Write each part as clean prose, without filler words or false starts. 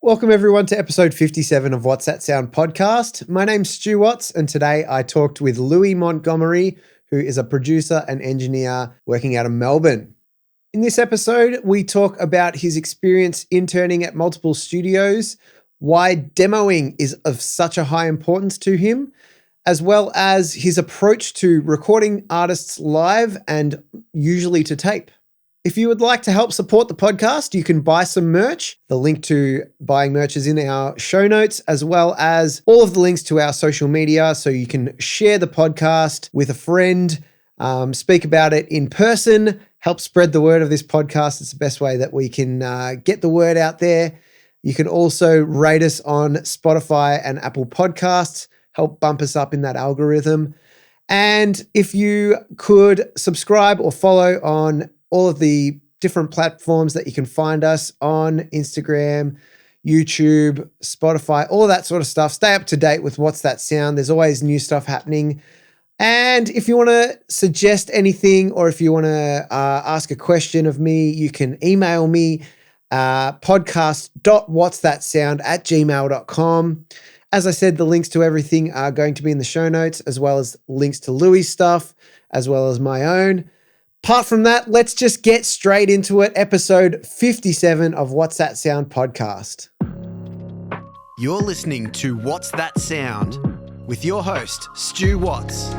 Welcome everyone to episode 57 of What's That Sound podcast. My name's Stu Watts and today I talked with Louis Montgomery, who is a producer and engineer working out of Melbourne. In this episode, we talk about his experience interning at multiple studios, why demoing is of such a high importance to him, as well as his approach to recording artists live and usually to tape. If you would like to help support the podcast, you can buy some merch. The link to buying merch is in our show notes, as well as all of the links to our social media. So you can share the podcast with a friend, speak about it in person, help spread the word of this podcast. It's the best way that we can get the word out there. You can also rate us on Spotify and Apple Podcasts, help bump us up in that algorithm. And if you could subscribe or follow on all of the different platforms that you can find us on, Instagram, YouTube, Spotify, all of that sort of stuff. Stay up to date with What's That Sound. There's always new stuff happening. And if you want to suggest anything or if you want to ask a question of me, you can email me podcast.whatsthatsound@gmail.com. As I said, the links to everything are going to be in the show notes, as well as links to Louis' stuff, as well as my own. Apart from that, let's just get straight into it. Episode 57 of What's That Sound podcast. You're listening to What's That Sound with your host, Stu Watts.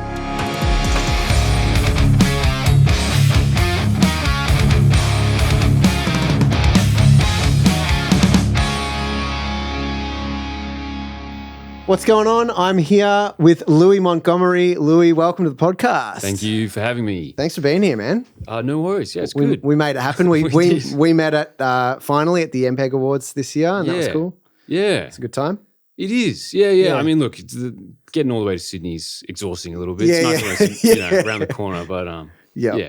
What's going on? I'm here with Louis Montgomery. Louis, welcome to the podcast. Thank you for having me. Thanks for being here, man. No worries. Yeah, it's we, good. We made it happen. We met at finally at the MPEG Awards this year, and that was cool. Yeah. It's a good time. It is. Yeah. I mean, look, getting all the way to Sydney is exhausting a little bit. It's nice when it's around the corner, but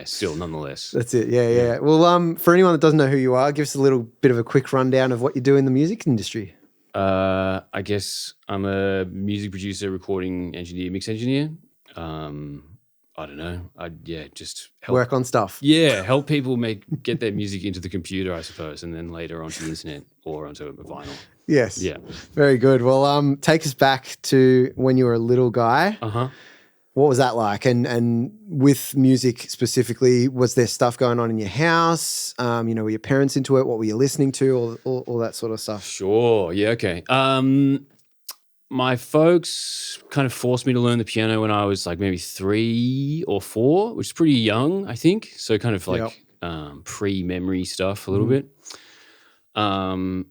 still, nonetheless. That's it. Yeah. Well, for anyone that doesn't know who you are, give us a little bit of a quick rundown of what you do in the music industry. I guess I'm a music producer, recording engineer, mix engineer. I don't know. Just help. Work on stuff. Yeah, help people get their music into the computer, I suppose, and then later onto the internet or onto a vinyl. Yes. Yeah. Very good. Well, take us back to when you were a little guy. Uh-huh. What was that like? And with music specifically, was there stuff going on in your house? Were your parents into it? What were you listening to? All that sort of stuff. Sure. Yeah. Okay. My folks kind of forced me to learn the piano when I was like maybe 3 or 4, which is pretty young, I think. So kind of like pre-memory stuff a little bit. And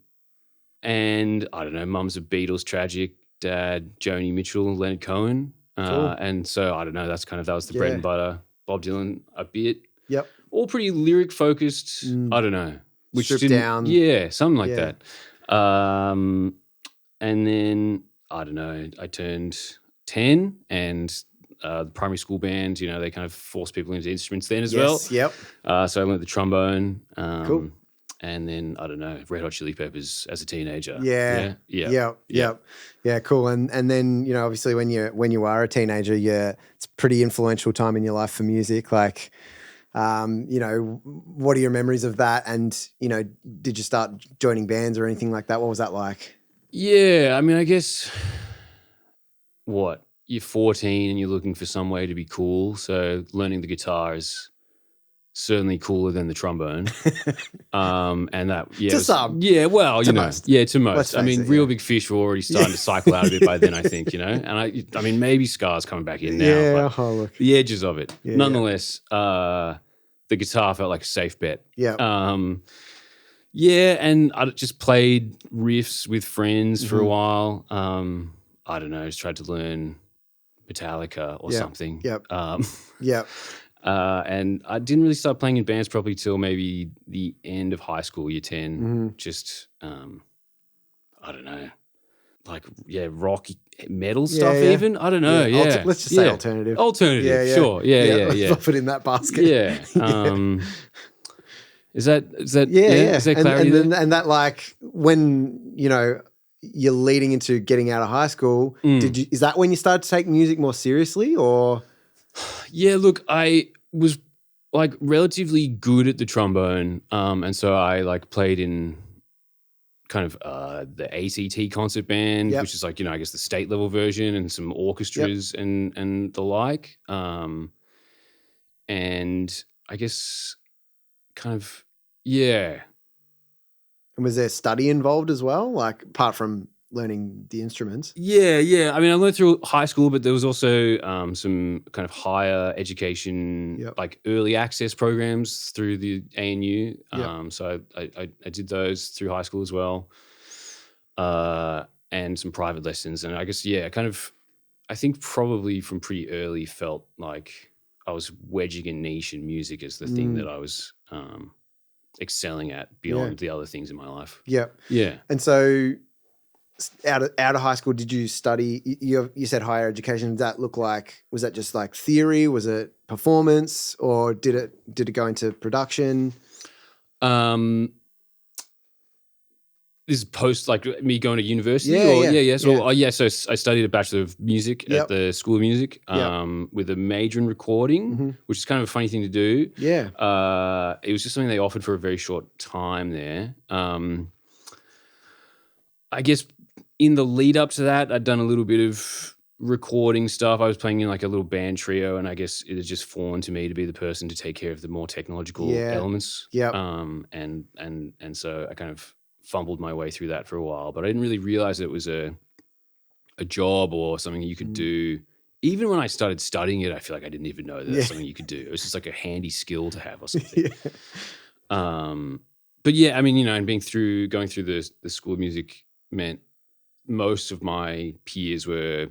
I don't know, mum's a Beatles tragic, dad, Joni Mitchell, Leonard Cohen. Cool. And so I don't know, that was the bread and butter. Bob Dylan a bit. Yep. All pretty lyric focused. I don't know. Which stripped down. Yeah, something like that. And then I don't know, I turned 10 and the primary school band, they kind of forced people into instruments then as well. Yep. So I learned the trombone. Cool. And then, I don't know, Red Hot Chili Peppers as a teenager. Yeah. Yeah, cool. And then, obviously when you are a teenager, it's a pretty influential time in your life for music. Like, what are your memories of that? And, did you start joining bands or anything like that? What was that like? Yeah, I mean, I guess, you're 14 and you're looking for some way to be cool. So learning the guitar is certainly cooler than the trombone. And that, to some. Yeah, well, to most. Yeah, to most. Let's I mean, face it, Real Big Fish were already starting to cycle out a bit by then, I think, And I mean, maybe Scar's coming back in now. Yeah, but look. the edges of it. Yeah, Nonetheless, the guitar felt like a safe bet. Yeah. And I just played riffs with friends for a while. I don't know, just tried to learn Metallica or something. Yep. Yep. And I didn't really start playing in bands probably till maybe the end of high school, year 10. Just, I don't know, rock, metal stuff even. I don't know, Let's just say alternative. Alternative, sure. Yeah. Pop it in that basket. Yeah. Is that Is there clarity there? And that, like, when, you're leading into getting out of high school, is that when you started to take music more seriously or? Yeah, look, I was like relatively good at the trombone. And so I like played in kind of the ACT concert band, Yep. which is like, I guess the state level version, and some orchestras and the like. And I guess kind of, yeah. And was there study involved as well, like apart from learning the instruments? Yeah. I mean, I learned through high school, but there was also some kind of higher education, like early access programs through the ANU. So I did those through high school as well, and some private lessons. And I guess, I think probably from pretty early felt like I was wedging a niche in music as the thing that I was excelling at beyond the other things in my life. Yeah. And so out of high school, did you study, you said higher education, did that look like, was that just like theory? Was it performance, or did it go into production? This is post like me going to university? So I studied a Bachelor of Music at the School of Music with a major in recording, which is kind of a funny thing to do. It was just something they offered for a very short time there. I guess in the lead up to that, I'd done a little bit of recording stuff. I was playing in like a little band trio, and I guess it had just fallen to me to be the person to take care of the more technological elements. And so I kind of fumbled my way through that for a while, but I didn't really realize it was a job or something you could do. Even when I started studying it, I feel like I didn't even know that that's something you could do. It was just like a handy skill to have or something. But I mean, and going through the School of Music meant most of my peers were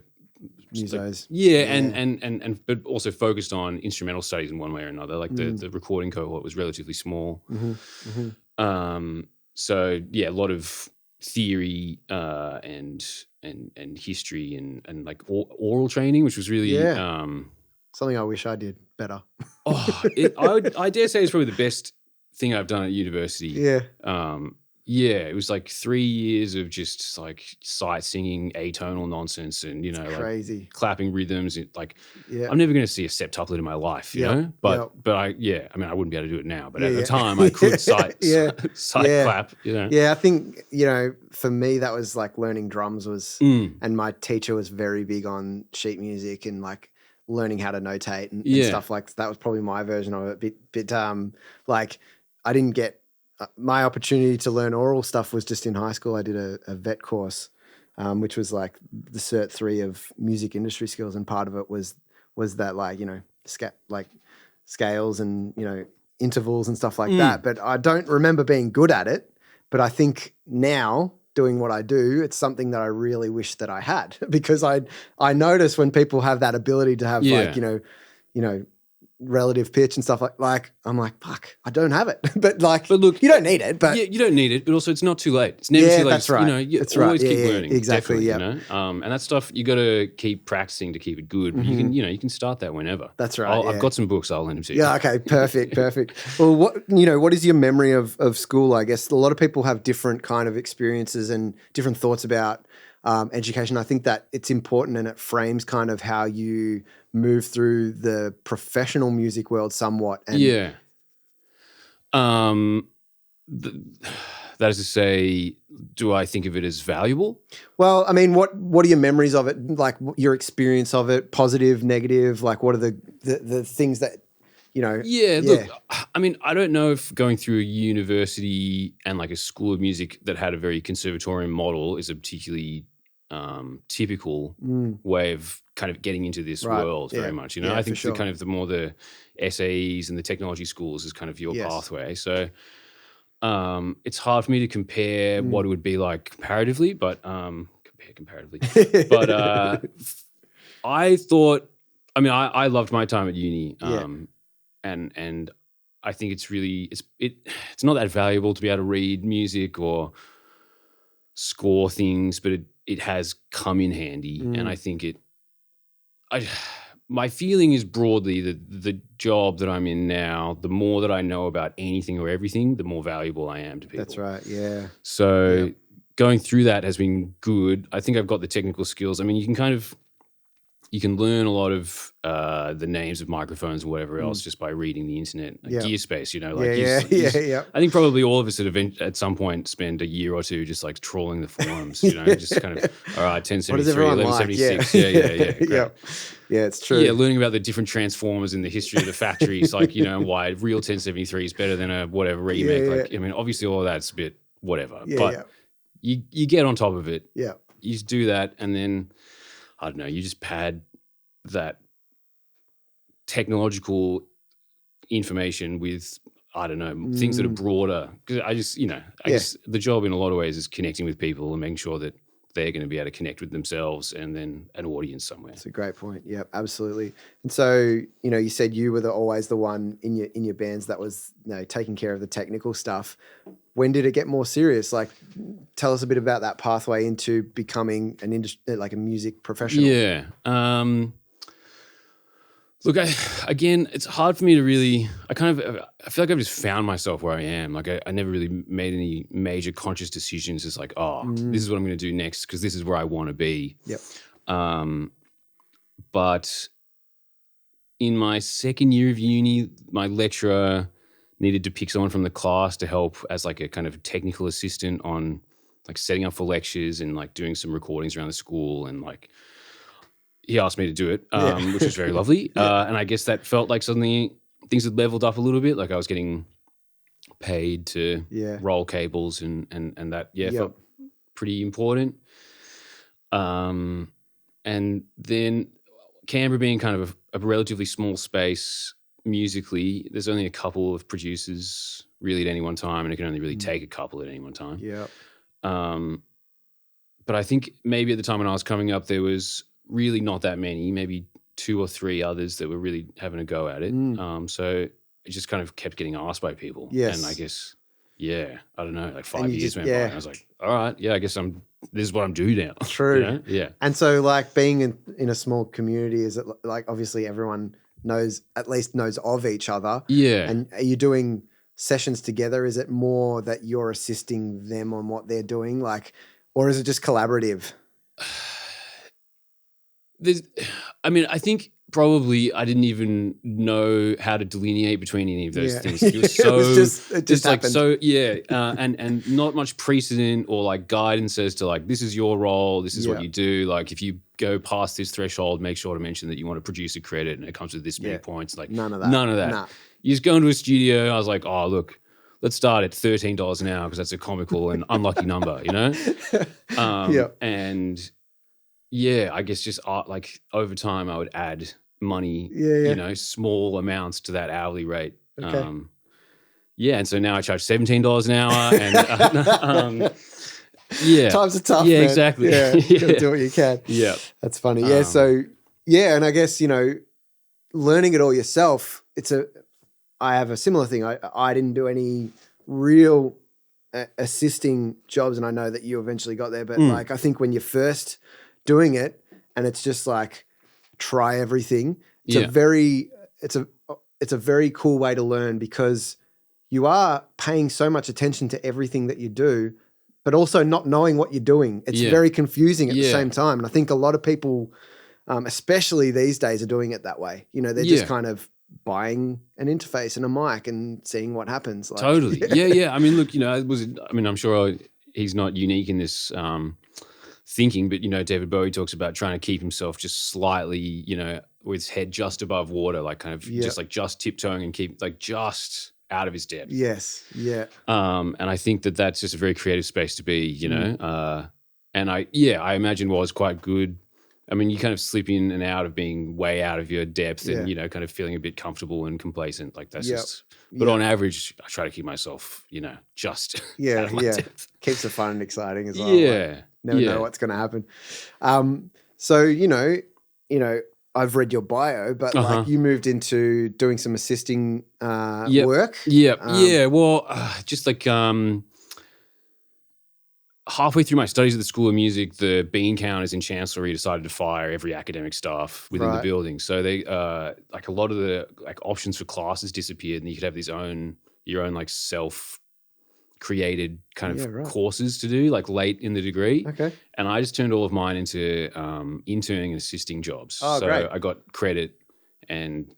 musos. And but also focused on instrumental studies in one way or another. Like the recording cohort was relatively small. So a lot of theory and history and like oral training, which was really something I wish I did better. I dare say it's probably the best thing I've done at university. It was like 3 years of just like sight singing atonal nonsense and crazy like clapping rhythms. Like I'm never going to see a septuplet in my life, you know. But I mean I wouldn't be able to do it now. But at the time I could sight clap. I think for me that was like learning drums was, and my teacher was very big on sheet music and like learning how to notate and stuff like that. Was probably my version of it. But like I didn't get. My opportunity to learn oral stuff was just in high school. I did a vet course, which was like the Cert 3 of music industry skills, and part of it was that like scales and intervals and stuff like that. But I don't remember being good at it. But I think now doing what I do, it's something that I really wish that I had, because I notice when people have that ability to have like relative pitch and stuff like I'm like, fuck, I don't have it. but look, you don't need it. But you don't need it. But also, it's not too late. It's never too late. That's right. You that's always right. keep learning. Exactly. And that stuff you got to keep practicing to keep it good. But you can start that whenever. That's right. I've got some books. I'll lend them to you. Yeah. Okay. Perfect. Well, what is your memory of school? I guess a lot of people have different kind of experiences and different thoughts about education. I think that it's important, and it frames kind of how you move through the professional music world somewhat. And that is to say, do I think of it as valuable? Well, I mean, what are your memories of it? Like your experience of it, positive, negative? Like what are the things that Look, I mean, I don't know if going through a university and like a school of music that had a very conservatorium model is a particularly typical way of kind of getting into this world very much. I think the kind of the more the SAEs and the technology schools is kind of your pathway. So it's hard for me to compare what it would be like comparatively, but comparatively. But I thought, I mean, I loved my time at uni. And I think it's really it's not that valuable to be able to read music or score things, but it has come in handy. And I think my feeling is broadly that the job that I'm in now, the more that I know about anything or everything, the more valuable I am to people. That's right. Yeah. So going through that has been good. I think I've got the technical skills. I mean, you can kind of, you can learn a lot of the names of microphones and whatever else just by reading the internet. Like Gearspace, I think probably all of us at some point spend a year or two just like trawling the forums, just kind of, all right, 1073, 1176. Yeah, it's true. Yeah, learning about the different transformers and the history of the factories, like, why real 1073 is better than a whatever remake. I mean, obviously all of that's a bit whatever, but you get on top of it. Yeah. You just do that, and then, I don't know, you just pad that technological information with, I don't know, things that are broader. Because I guess the job in a lot of ways is connecting with people and making sure that they're going to be able to connect with themselves and then an audience somewhere. That's a great point. Yeah, absolutely. And so, you said you were always the one in your bands that was taking care of the technical stuff. When did it get more serious? Like, tell us a bit about that pathway into becoming an industry, like a music professional. Yeah. Look, again, it's hard for me to really. I feel like I've just found myself where I am. Like, I never really made any major conscious decisions. It's like, this is what I'm going to do next because this is where I want to be. Yep. But in my second year of uni, my lecturer needed to pick someone from the class to help as like a kind of technical assistant on like setting up for lectures and like doing some recordings around the school, and like he asked me to do it, which was very lovely. And I guess that felt like suddenly things had leveled up a little bit. Like I was getting paid to roll cables and that felt pretty important. And then Canberra being kind of a relatively small space musically, there's only a couple of producers really at any one time, and it can only really take a couple at any one time. Yeah. But I think maybe at the time when I was coming up, there was really not that many, maybe 2 or 3 others that were really having a go at it. So it just kind of kept getting asked by people. Yes. And I guess, I don't know, like 5 years went by. And I was like, all right, I guess this is what I'm doing now. True. Yeah. And so like being in a small community, is it like obviously everyone knows of each other? Yeah. And are you doing sessions together? Is it more that you're assisting them on what they're doing? Like, or is it just collaborative? I think probably I didn't even know how to delineate between any of those things. It was so, it just like, happened. so, and not much precedent or like guidance as to like, this is your role, this is what you do. Like if you go past this threshold, make sure to mention that you want to produce a credit and it comes with this many points. Like none of that. Nah. You just go into a studio. I was like, oh, look, let's start at $13 an hour because that's a comical and unlucky number, And I guess just like over time I would add money, small amounts to that hourly rate. Okay. And so now I charge $17 an hour and Times are tough, yeah, man. exactly. Yeah, you gotta do what you can. Yeah. That's funny. And I guess, learning it all yourself, I have a similar thing. I didn't do any real assisting jobs, and I know that you eventually got there, but like I think when you're first doing it and it's just like try everything, it's a very cool way to learn because you are paying so much attention to everything that you do, but also not knowing what you're doing. It's very confusing at the same time. And I think a lot of people, especially these days, are doing it that way. They're just kind of buying an interface and a mic and seeing what happens. Like, totally. Yeah. I mean, look, I'm sure he's not unique in this thinking, but, David Bowie talks about trying to keep himself just slightly, with his head just above water, like kind of just tiptoeing and keep like just out of his depth. Yes. Yeah. And I think that that's just a very creative space to be, and I imagine was quite good. I mean, you kind of slip in and out of being way out of your depth and, kind of feeling a bit comfortable and complacent. Like that's just, but on average, I try to keep myself, just out of my depth. Keeps it fun and exciting as well. Yeah. Like, never know what's going to happen. So, I've read your bio, but like you moved into doing some assisting work. Yeah. Well, just like halfway through my studies at the School of Music, the bean counters in Chancellery decided to fire every academic staff within the building. So they like a lot of the like options for classes disappeared, and you could have your own like self created kind of right. courses to do like late in the degree. Okay. And I just turned all of mine into interning and assisting jobs. Oh, so great. I got credit and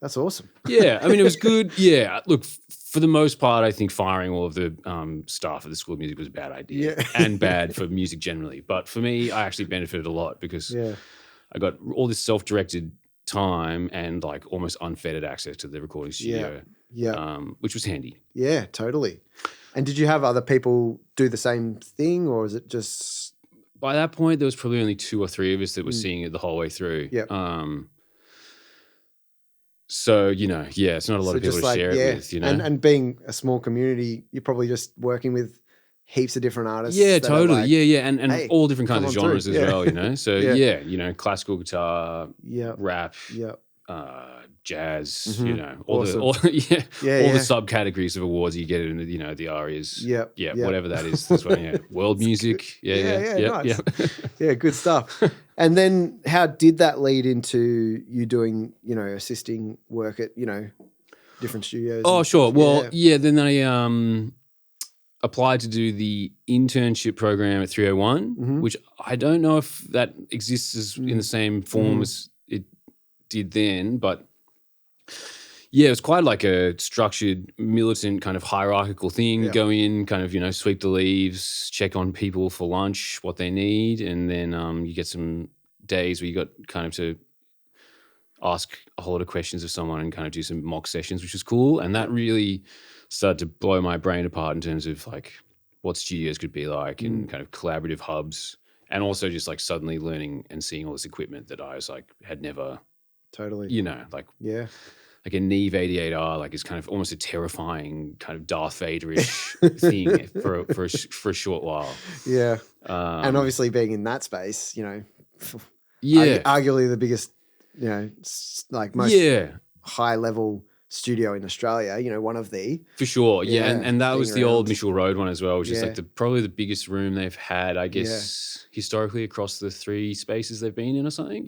That's awesome. yeah, I mean, it was good. Yeah, look, for the most part, I think firing all of the staff at the School of Music was a bad idea and bad for music generally. But for me, I actually benefited a lot because I got all this self-directed time and like almost unfettered access to the recording studio, which was handy. Yeah, totally. And did you have other people do the same thing, or is it just? By that point, there was probably only 2 or 3 of us that were seeing it the whole way through. Yeah. So, you know, yeah, it's not a lot of people to share it with, you know. And being a small community, you're probably just working with heaps of different artists. Yeah, totally. Like, and hey, all different kinds of genres as well, you know. So, you know, classical guitar, rap, jazz, you know, all the subcategories of awards you get in, you know, the ARIAs. Whatever that is. This one, world music. Nice. Yeah, good stuff. And then how did that lead into you doing, you know, assisting work at, you know, different studios? Oh, sure. Well, then I applied to do the internship program at 301, which I don't know if that exists in the same form as it did then, but yeah, it was quite like a structured, militant kind of hierarchical thing. You go in, kind of, you know, sweep the leaves, check on people for lunch, what they need, and then you get some days where you got kind of to ask a whole lot of questions of someone and kind of do some mock sessions, which was cool. And that really started to blow my brain apart in terms of like what studios could be like and kind of collaborative hubs, and also just like suddenly learning and seeing all this equipment that I was like had never you know, like like a Neve 88R, like is kind of almost a terrifying kind of Darth Vader-ish thing for a short while. Yeah. And obviously being in that space, you know, arguably the biggest, you know, like most high level studio in Australia, you know, one of the. For sure, and that was the old Mitchell Road one as well, which is like probably the biggest room they've had, I guess, historically across the 3 spaces they've been in or something.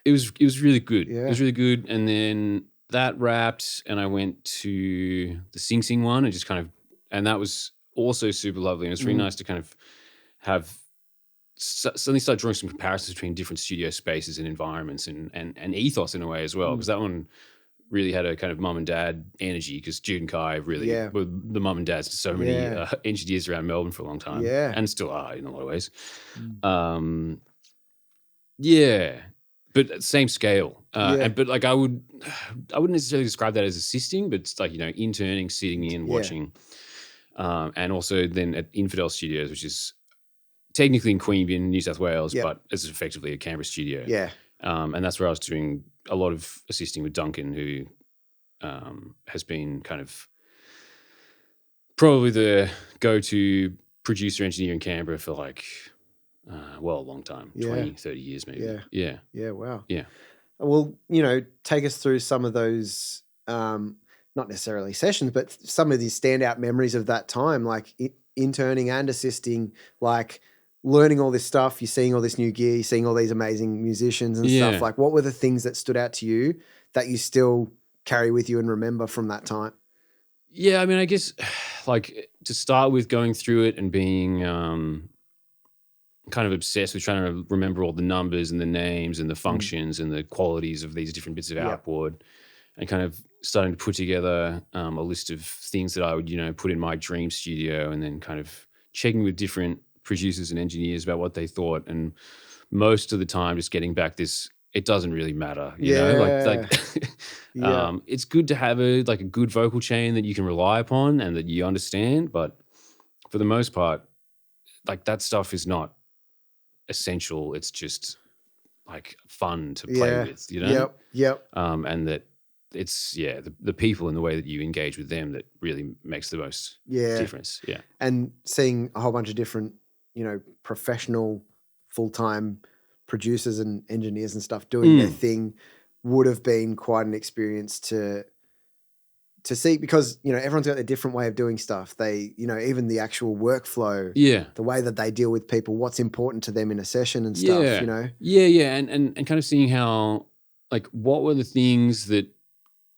It was really good. It was really good. And then that wrapped and I went to the Sing Sing one and just kind of, and that was also super lovely. And it's really nice to kind of have suddenly start drawing some comparisons between different studio spaces and environments and ethos in a way as well. Because that one really had a kind of mum and dad energy, because Jude and Kai really were the mum and dads to so many engineers around Melbourne for a long time. And still are in a lot of ways. But same scale. But like I wouldn't necessarily describe that as assisting, but it's like, you know, interning, sitting in, watching. And also then at Infidel Studios, which is technically in Queanbeyan, New South Wales, but it's effectively a Canberra studio. And that's where I was doing a lot of assisting with Duncan, who has been kind of probably the go-to producer engineer in Canberra for like, a long time, 20, 30 years maybe. Yeah, wow. Yeah. Well, you know, take us through some of those, not necessarily sessions, but some of these standout memories of that time, like interning and assisting, like learning all this stuff, you're seeing all this new gear, you're seeing all these amazing musicians and stuff. Like, what were the things that stood out to you that you still carry with you and remember from that time? Yeah, I mean, I guess like to start with, going through it and being kind of obsessed with trying to remember all the numbers and the names and the functions and the qualities of these different bits of outboard, and kind of starting to put together a list of things that I would, you know, put in my dream studio, and then kind of checking with different producers and engineers about what they thought. And most of the time just getting back this, it doesn't really matter, you know, like it's good to have a good vocal chain that you can rely upon and that you understand. But for the most part, like that stuff is not essential. It's just like fun to play with, you know? And that it's, the people and the way that you engage with them that really makes the most difference. Yeah. And seeing a whole bunch of different, you know, professional full-time producers and engineers and stuff doing their thing would have been quite an experience to see, because, you know, everyone's got their different way of doing stuff. They, you know, even the actual workflow, the way that they deal with people, what's important to them in a session and stuff, you know? And kind of seeing how, like, what were the things that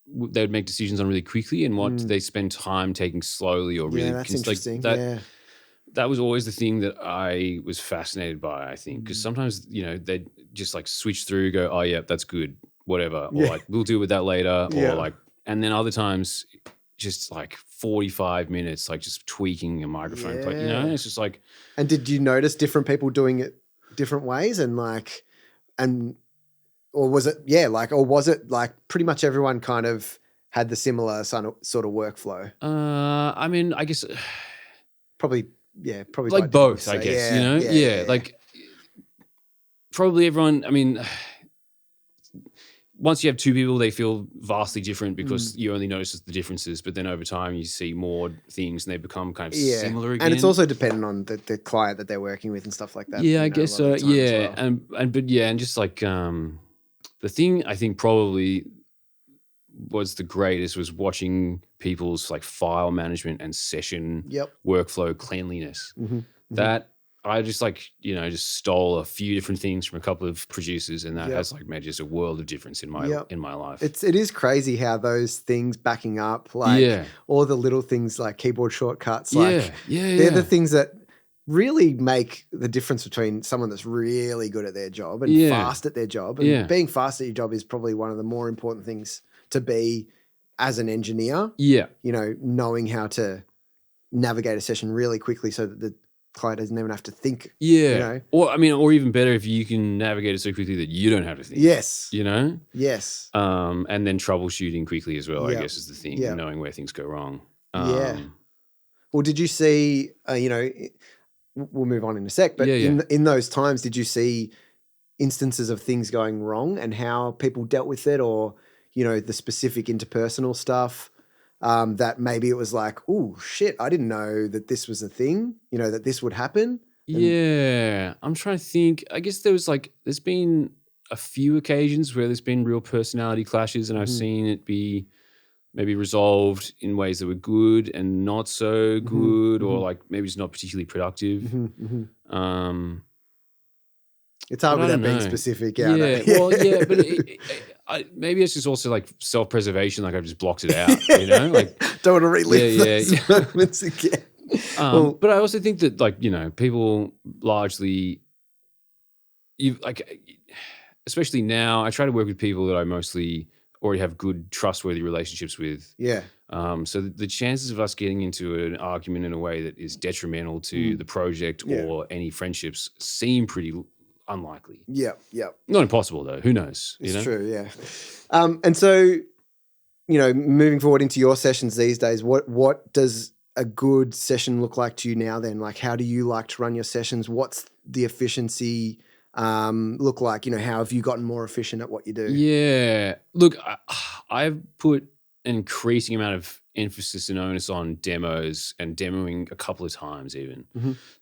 they would make decisions on really quickly and what they spend time taking slowly or really. Yeah, that's interesting. That was always the thing that I was fascinated by, I think, because sometimes, they'd just like switch through, go, oh, yeah, that's good, whatever. Or like, we'll deal with that later. Or like, and then other times just like 45 minutes, like just tweaking a microphone. Like, it's just like. And did you notice different people doing it different ways or was it like pretty much everyone kind of had the similar sort of workflow? I mean, I guess. Probably like both, I guess, like probably everyone, I mean, once you have two people, they feel vastly different because you only notice the differences, but then over time you see more things and they become kind of similar again. And it's also dependent on the client that they're working with and stuff like that. Yeah, I guess so. Yeah. Well. And just like the thing I think probably was the greatest was watching people's like file management and session workflow cleanliness. That I just like, just stole a few different things from a couple of producers and that has like made just a world of difference in my life. It is crazy how those things backing up, like all the little things like keyboard shortcuts, they're the things that really make the difference between someone that's really good at their job and fast at their job. And being fast at your job is probably one of the more important things to be as an engineer. Yeah. Knowing how to navigate a session really quickly so that the client doesn't even have to think. Yeah. Or even better if you can navigate it so quickly that you don't have to think. Yes. Yes. And then troubleshooting quickly as well, I guess is the thing, knowing where things go wrong. Well, did you see, we'll move on in a sec, but in those times, did you see instances of things going wrong and how people dealt with it or, the specific interpersonal stuff that maybe it was like, oh, shit, I didn't know that this was a thing, that this would happen? I'm trying to think. I guess there's been a few occasions where there's been real personality clashes and I've seen it be maybe resolved in ways that were good and not so good or like maybe it's not particularly productive. It's hard without being specific. But maybe it's just also like self-preservation. Like I've just blocked it out, like don't want to relive those moments again. But I also think that like, people largely, especially now, I try to work with people that I mostly already have good, trustworthy relationships with. Yeah. So the chances of us getting into an argument in a way that is detrimental to the project or any friendships seem pretty unlikely. Yeah. Not impossible though. Who knows? It's true. Yeah. And so, moving forward into your sessions these days, what does a good session look like to you now then? Like, how do you like to run your sessions? What's the efficiency look like? How have you gotten more efficient at what you do? Yeah. Look, I've put an increasing amount of emphasis and onus on demos and demoing a couple of times even.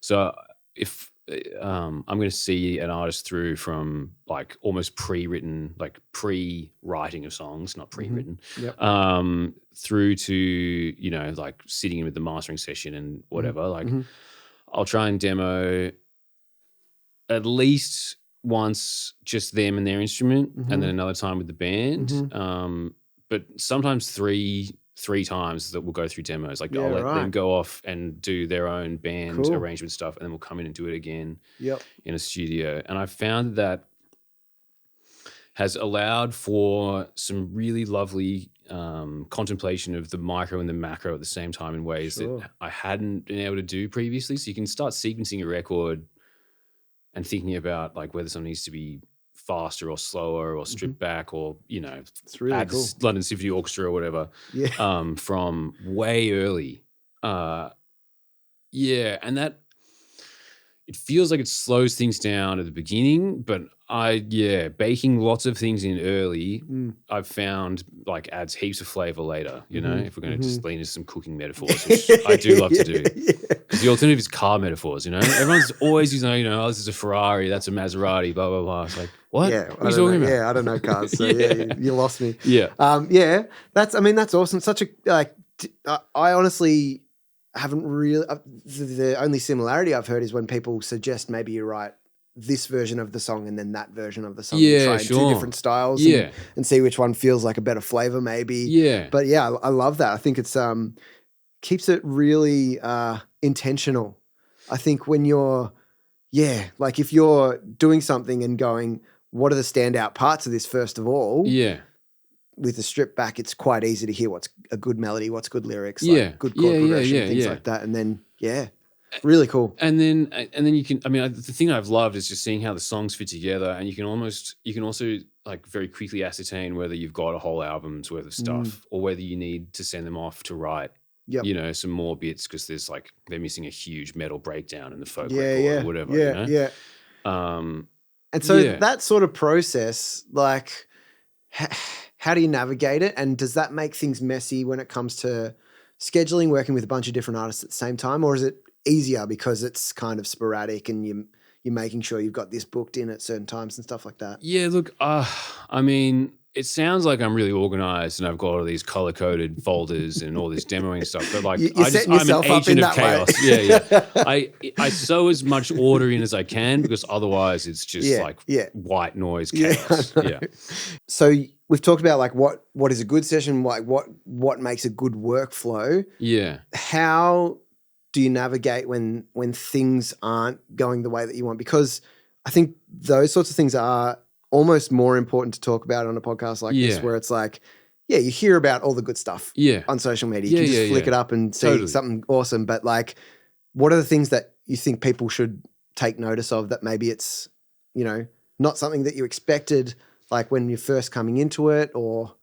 So if I'm going to see an artist through from like almost pre-written, like pre-writing of songs, not pre-written, through to, like sitting in with the mastering session and whatever, like I'll try and demo at least once just them and their instrument and then another time with the band. But sometimes three times that we'll go through demos. Like I'll let them go off and do their own band arrangement stuff and then we'll come in and do it again in a studio. And I found that has allowed for some really lovely contemplation of the micro and the macro at the same time in ways that I hadn't been able to do previously. So you can start sequencing a record and thinking about like whether something needs to be faster or slower or stripped back or, it's really add cool. London Symphony Orchestra or whatever from way early. And that it feels like it slows things down at the beginning, but baking lots of things in early, I've found like adds heaps of flavor later, if we're going to just lean into some cooking metaphors, which I do love to do. Because the alternative is car metaphors, Everyone's always using, this is a Ferrari, that's a Maserati, blah, blah, blah. It's like, what? Yeah, what are you talking about? Yeah, I don't know cars, so you lost me. Yeah. That's awesome. Such a, I honestly haven't really, the only similarity I've heard is when people suggest maybe you write this version of the song and then that version of the song. Yeah, and try sure. two different styles. Yeah. And see which one feels like a better flavor, maybe. Yeah. But yeah, I love that. I think it's keeps it really intentional. I think when you're, like if you're doing something and going, what are the standout parts of this first of all? Yeah. With a strip back, it's quite easy to hear what's a good melody, what's good lyrics, Yeah. like good chord progression, things like that. And then, really cool. And then you can, I mean, the thing I've loved is just seeing how the songs fit together, and you can also like very quickly ascertain whether you've got a whole album's worth of stuff or whether you need to send them off to write, some more bits because there's like, they're missing a huge metal breakdown in the folk record or whatever, And so that sort of process, like, how do you navigate it? And does that make things messy when it comes to scheduling, working with a bunch of different artists at the same time? Or is it easier because it's kind of sporadic and you're making sure you've got this booked in at certain times and stuff like that? Yeah, look, I mean, it sounds like I'm really organized and I've got all these color-coded folders and all this demoing stuff, but like I'm an agent of chaos. I sow as much order in as I can because otherwise it's just white noise chaos. So we've talked about like what is a good session, like what makes a good workflow. Yeah. How do you navigate when things aren't going the way that you want? Because I think those sorts of things are almost more important to talk about on a podcast like this, where it's like, you hear about all the good stuff on social media. You can just flick it up and see something awesome. But like, what are the things that you think people should take notice of that maybe it's, not something that you expected, like when you're first coming into it or...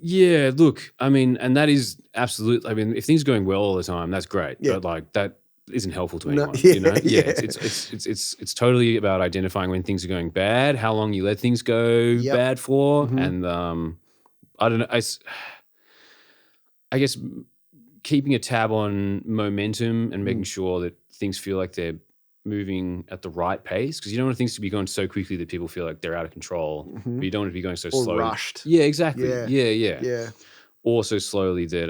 Yeah, look, I mean, and that is absolutely, I mean, if things are going well all the time, that's great. But like that isn't helpful to anyone, It's totally about identifying when things are going bad, how long you let things go bad for. And I don't know, I guess keeping a tab on momentum and making sure that things feel like they're moving at the right pace, because you don't want things to be going so quickly that people feel like they're out of control, but you don't want to be going so slowly. Or rushed. Yeah, exactly. Yeah. Or so slowly that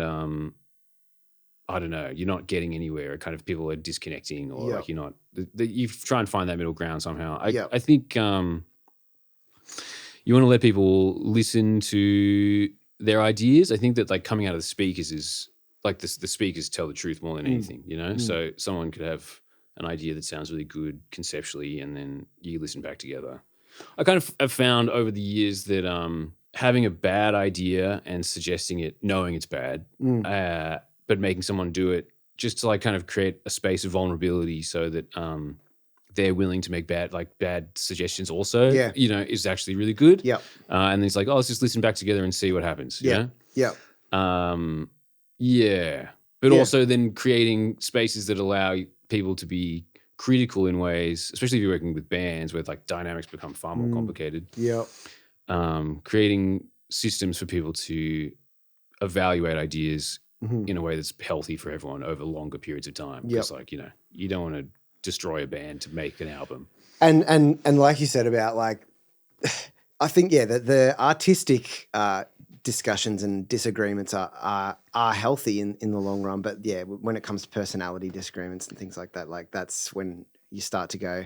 I don't know, you're not getting anywhere. Kind of people are disconnecting, or like you're not. You try and find that middle ground somehow. I think you want to let people listen to their ideas. I think that like coming out of the speakers is like the speakers tell the truth more than anything. So someone could have an idea that sounds really good conceptually, and then you listen back together. I kind of have found over the years that having a bad idea and suggesting it, knowing it's bad, but making someone do it just to like kind of create a space of vulnerability so that they're willing to make bad suggestions also, is actually really good. Yeah. And then it's like, let's just listen back together and see what happens. Yeah. But also then creating spaces that allow people to be critical in ways, especially if you're working with bands where like dynamics become far more complicated. Creating systems for people to evaluate ideas in a way that's healthy for everyone over longer periods of time. Because like, you don't want to destroy a band to make an album. And like you said about like, I think, that the artistic discussions and disagreements are healthy in the long run. But when it comes to personality disagreements and things like that, like that's when you start to go,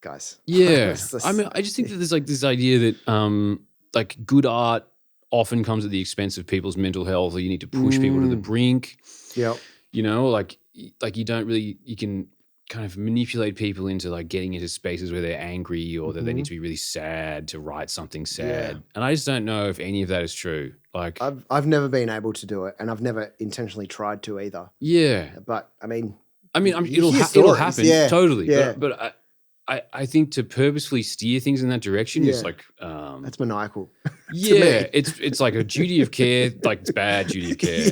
guys. Yeah. I mean, I just think that there's like this idea that like good art often comes at the expense of people's mental health, or you need to push people to the brink. Like you don't really, you can kind of manipulate people into like getting into spaces where they're angry or that they need to be really sad to write something sad. And I just don't know if any of that is true. Like I've never been able to do it, and I've never intentionally tried to either. But I mean it'll happen. Totally. But I think to purposefully steer things in that direction is like that's maniacal. It's like a duty of care, like it's bad duty of care.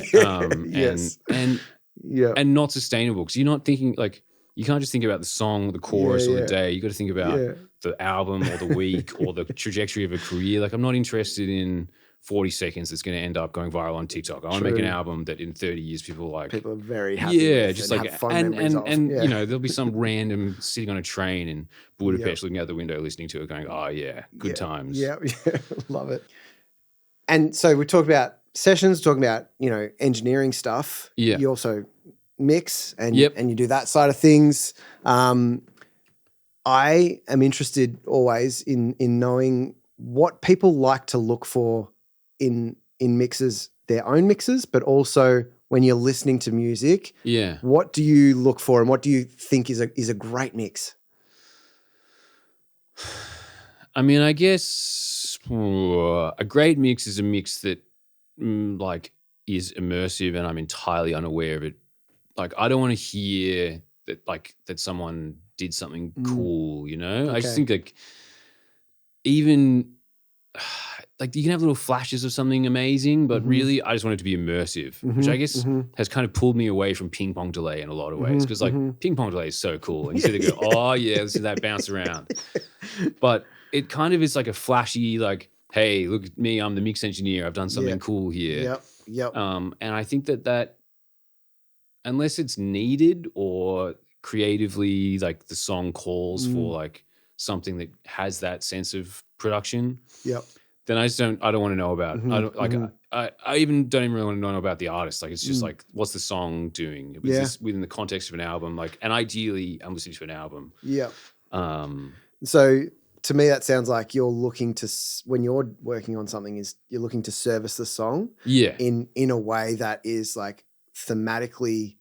And not sustainable, because you're not thinking like, you can't just think about the song, the chorus, or the day. You got to think about the album or the week or the trajectory of a career. Like I'm not interested in 40 seconds that's going to end up going viral on TikTok. I want to make an album that in 30 years people are like. People are very happy with just and like, have fun memories of. There'll be some random sitting on a train in Budapest looking out the window listening to it going, good times. Love it. And so we talked about sessions, talking about, engineering stuff. You also mix and you do that side of things. I am interested always in knowing what people like to look for in mixes, their own mixes, but also when you're listening to music. Yeah. What do you look for, and what do you think is a great mix? I mean, I guess a great mix is a mix that like is immersive and I'm entirely unaware of it. Like, I don't want to hear that someone did something cool, you know? Okay. I just think like even like you can have little flashes of something amazing, but really I just want it to be immersive, which I guess has kind of pulled me away from ping pong delay in a lot of ways. Because like ping pong delay is so cool. And you sit there and go, oh yeah, let's see that bounce around. But it kind of is like a flashy, like, hey, look at me, I'm the mix engineer. I've done something cool here. Yep. And I think that unless it's needed or creatively, like the song calls for like something that has that sense of production. Yep. Then I don't want to know about. I don't like. I even don't even really want to know about the artist. Like, it's just like, what's the song doing? Was this within the context of an album? Like, and ideally, I'm listening to an album. Yeah. So to me, that sounds like you're looking to, when you're working on something, is you're looking to service the song. Yeah. In a way that is like thematically,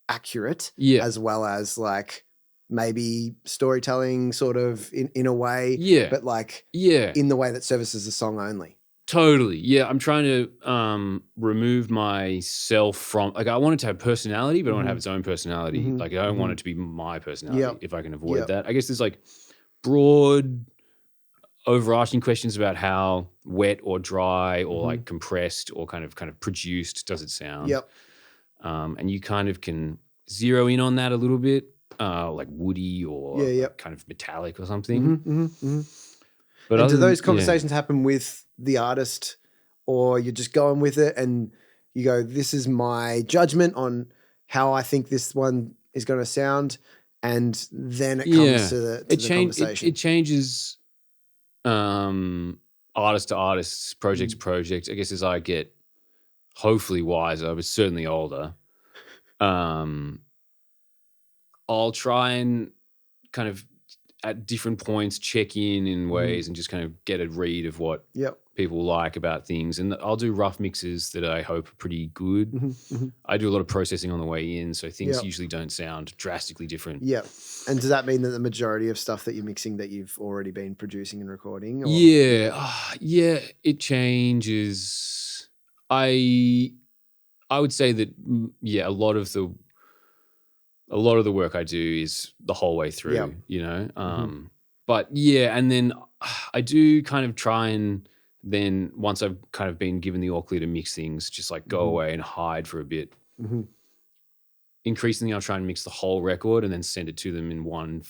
accurate. Yeah. As well as like maybe storytelling sort of in a way. Yeah. But like in the way that services the song only. Totally. Yeah. I'm trying to remove myself from, like, I want it to have personality, but I want to have its own personality. Like, I don't want it to be my personality if I can avoid that. I guess there's like broad overarching questions about how wet or dry or like compressed or kind of produced does it sound. Yep. And you kind of can zero in on that a little bit, like woody or like kind of metallic or something. But do those conversations happen with the artist, or you're just going with it and you go, this is my judgment on how I think this one is going to sound, and then it comes to the conversation? It changes artist to artist, project to project. I guess as I get hopefully wiser, but certainly older, I'll try and kind of at different points check in ways and just kind of get a read of what people like about things. And I'll do rough mixes that I hope are pretty good. I do a lot of processing on the way in, so things usually don't sound drastically different. Yeah. And does that mean that the majority of stuff that you're mixing that you've already been producing and recording? Or? Yeah, it changes. I would say that a lot of the work I do is the whole way through, But and then I do kind of try and then once I've kind of been given the all clear to mix things, just like go away and hide for a bit. Increasingly, I'll try and mix the whole record and then send it to them in one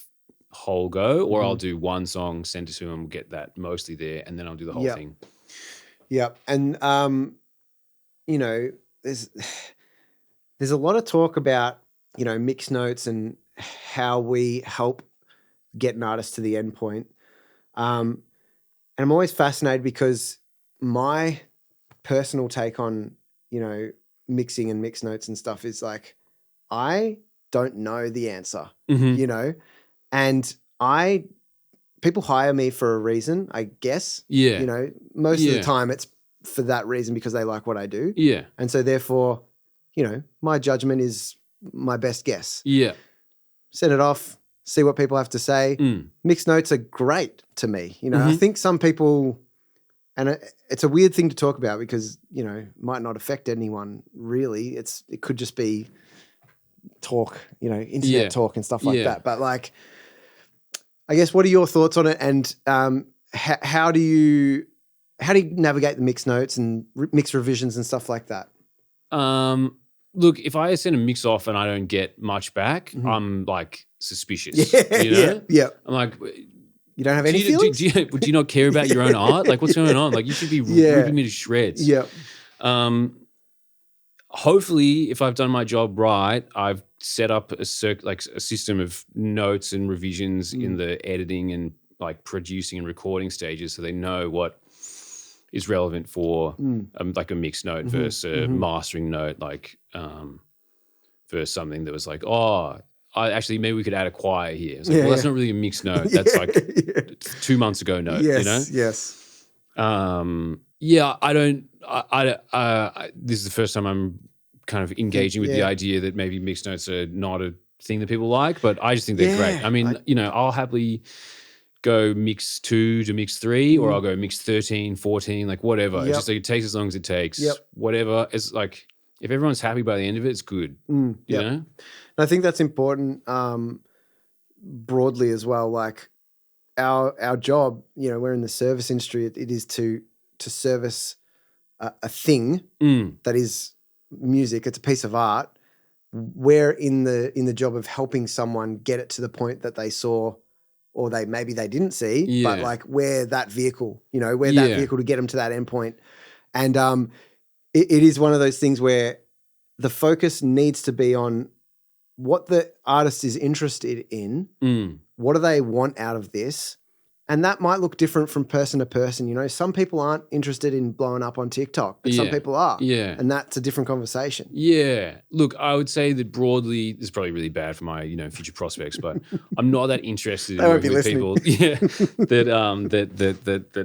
whole go, or I'll do one song, send it to them, get that mostly there, and then I'll do the whole thing. Yeah. And, there's a lot of talk about, mix notes and how we help get an artist to the end point. And I'm always fascinated because my personal take on, mixing and mix notes and stuff is like, I don't know the answer, and people hire me for a reason, I guess. Yeah. Most of the time it's for that reason because they like what I do. Yeah. And so therefore, my judgment is my best guess. Yeah. Send it off, see what people have to say. Mixed notes are great to me. I think some people, and it's a weird thing to talk about because, might not affect anyone really. It could just be talk, internet talk and stuff like that. But like, I guess, what are your thoughts on it? And how do you navigate the mix notes and mix revisions and stuff like that? Look, if I send a mix off and I don't get much back, I'm like suspicious. Yeah. I'm like, you don't have any feelings? Do you not care about your own art? Like, what's going on? Like, you should be ripping me to shreds. Yeah. Hopefully, if I've done my job right, I've set up a system of notes and revisions in the editing and like producing and recording stages, so they know what is relevant for like a mixed note versus a mastering note, like versus something that was like, maybe we could add a choir here. It's like, that's not really a mixed note. That's like 2 months ago note, you know? Yes. This is the first time I'm kind of engaging with the idea that maybe mixed notes are not a thing that people like, but I just think they're great. I mean, I'll happily go mix 2 to mix 3, or I'll go mix 13, 14, like whatever. It's just like it takes as long as it takes. Whatever. It's like if everyone's happy by the end of it, it's good. You know? And I think that's important broadly as well. Like our job, we're in the service industry. It is to service a thing that is music. It's a piece of art. We're in the job of helping someone get it to the point that they saw, or maybe they didn't see, but like we're that vehicle, that vehicle to get them to that end point. And it is one of those things where the focus needs to be on what the artist is interested in. What do they want out of this? And that might look different from person to person. Some people aren't interested in blowing up on TikTok, but some people are. Yeah. And that's a different conversation. Yeah. Look, I would say that broadly, this is probably really bad for my, future prospects, but I'm not that interested in working with people that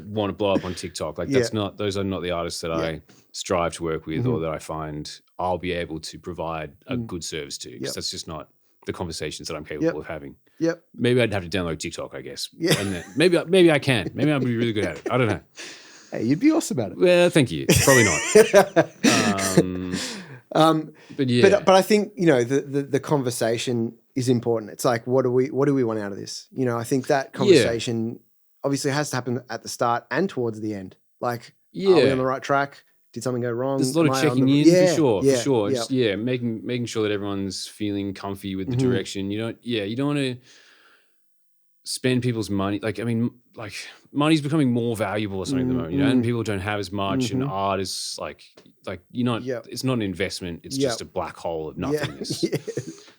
want to blow up on TikTok. Like those are not the artists that I strive to work with or that I find I'll be able to provide a good service to. Because that's just not the conversations that I'm capable of having. Maybe I'd have to download TikTok, I guess. And then maybe I can. Maybe I'll be really good at it. I don't know. Hey, you'd be awesome at it. Well, thank you. Probably not. But yeah. But I think the conversation is important. It's like what do we want out of this? I think that conversation obviously has to happen at the start and towards the end. Like, are we on the right track? Did something go wrong? There's a lot of checking in for sure. Just, making sure that everyone's feeling comfy with the direction. You don't want to spend people's money. Like, I mean, like money's becoming more valuable or something at the moment, and people don't have as much, and art is like it's not an investment. It's just a black hole of nothingness.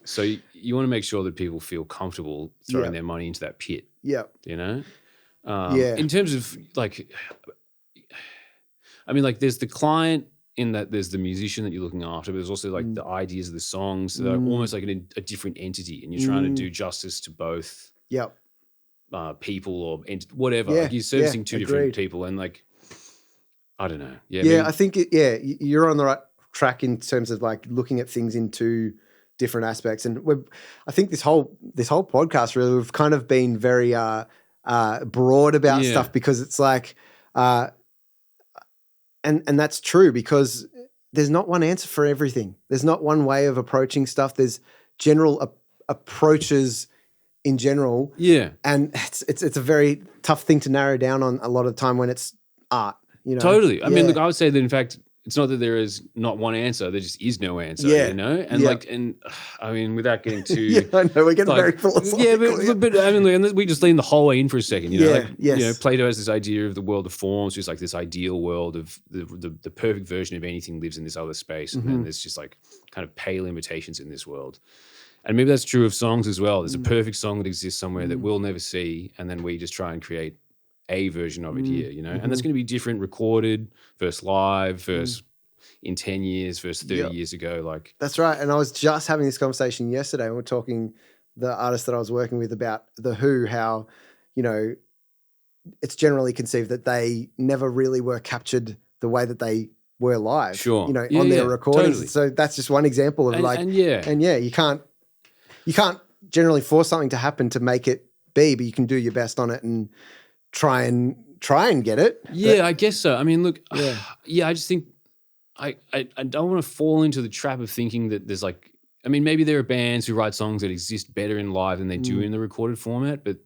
So you want to make sure that people feel comfortable throwing their money into that pit. In terms of like, I mean, like there's the client in that there's the musician that you're looking after, but there's also like the ideas of the songs that are almost like a different entity, and you're trying to do justice to both people or whatever. Like you're servicing two different people, and like, I don't know. I think you're on the right track in terms of like looking at things in two different aspects. And I think this whole podcast really, we've kind of been very broad about stuff, because it's like, and that's true, because there's not one answer for everything. There's not one way of approaching stuff. There's general approaches in general. Yeah. And it's a very tough thing to narrow down on a lot of the time when it's art, Totally. I mean, look, I would say that in fact, it's not that there is not one answer. There just is no answer, And I mean, without getting too... I know, we're getting very philosophical. Yeah, but I mean, we just lean the whole way in for a second, Plato has this idea of the world of forms, just like this ideal world of the perfect version of anything lives in this other space, and then there's just like kind of pale imitations in this world. And maybe that's true of songs as well. There's a perfect song that exists somewhere that we'll never see, and then we just try and create a version of it here, and that's going to be different recorded versus live versus in 10 years versus 30 years ago. Like, that's right. And I was just having this conversation yesterday, and we're talking the artist that I was working with about The Who, how, it's generally conceived that they never really were captured the way that they were live, on their recordings. Totally. So that's just one example of you can't generally force something to happen to make it be, but you can do your best on it and try and get it. Yeah, I guess so. I mean, look, I just think I don't want to fall into the trap of thinking that there's like, I mean, maybe there are bands who write songs that exist better in live than they do in the recorded format, but